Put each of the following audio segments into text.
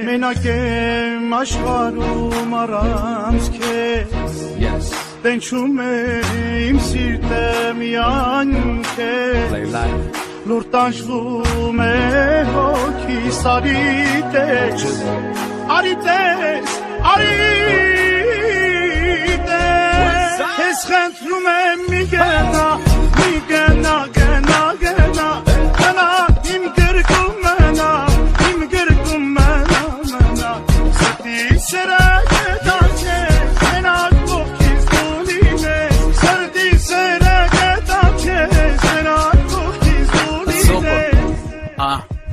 Մենակ եմ աշխարհում առանց քեզ Տենչում է իմ սիրտը միայն քեզ Լուր տանջվում է հոգիս արի տես Արի տես, արի տես Ես խնդրում եմ մի գնա, գնա Գնա իմ գրկում մնա, մնա Սրտի սերակը դարձես, մենակ ողքից դու լինես Սրտի սերակը դարձես, մենակ ողքից դու լինես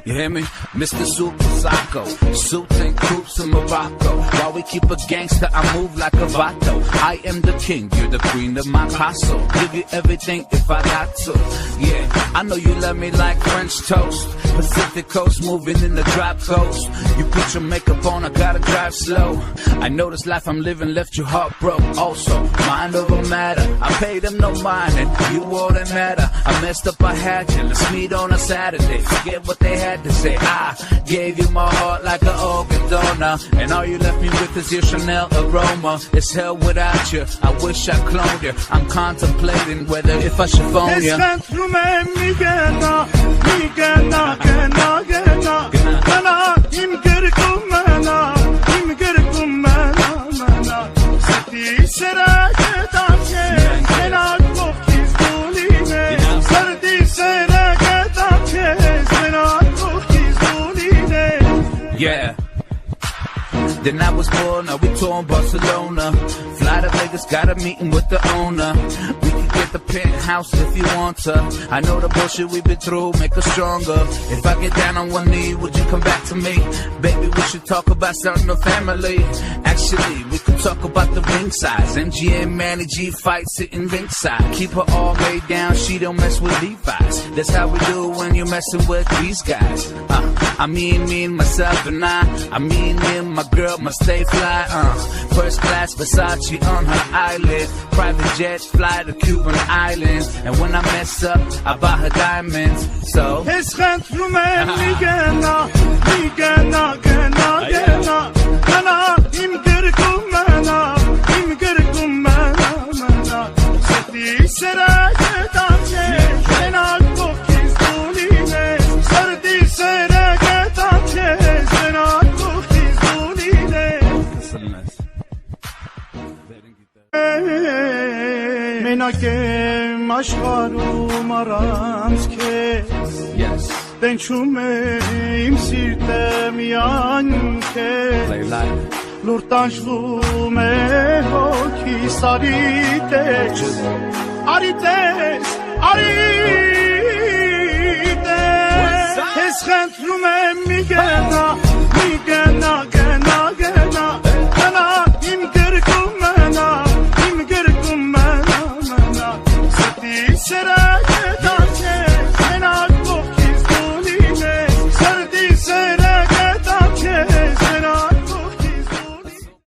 You hear me? Mr. Super Psycho, suits and coops in Morocco. While we keep a gangster, I move like a vato. I am the king, you're the queen of my castle. Give you everything if I got to. Yeah, I know you love me like French toast. Pacific coast, moving in the drop coast. You put your makeup on, I gotta drive slow. I know this life I'm living left you heartbroken. Also, mind over matter. I paid them no mind, and you all that matter. I messed up, I had you. Let's meet on a Saturday. Forget what they had to say. I gave you my heart like an organ donor, and all you left me with is your Chanel aroma. It's hell without you. I wish I cloned you. I'm contemplating whether if I should phone you. Im gırgım mena Seti seraket açes Menak lohkiz duline Serdi seraket açes Menak lohkiz duline Yeah. Then I was born, now we touring Barcelona. Fly to Vegas, got a meeting with the owner. We can get the penthouse if you want to. I know the bullshit we've been through make us stronger. If I get down on one knee, would you come back to me? Baby, we should talk about starting a family. Actually, we could talk about the ring size. MG and Manny G fight sitting ringside. Keep her all laid down, she don't mess with Levi's. That's how we do when you're messing with these guys. I mean me and myself and I mean me and my girl must stay fly, First class Versace on her eyelid. Private jets fly to Cuban islands. And when I mess up, I buy her diamonds. So Es xentrum em Gana Im gırgım mena Seti seraket açes Menak lohkiz duline Serdi seraket açes Menak lohkiz duline Մենակ եմ աշխարհում առանց քեզ Տենչում է իմ սիրտը միայն քեզ Լուր տանջվում է հոգիս արի տես Արի տես, արի տես Ես խնդրում եմ մի գնա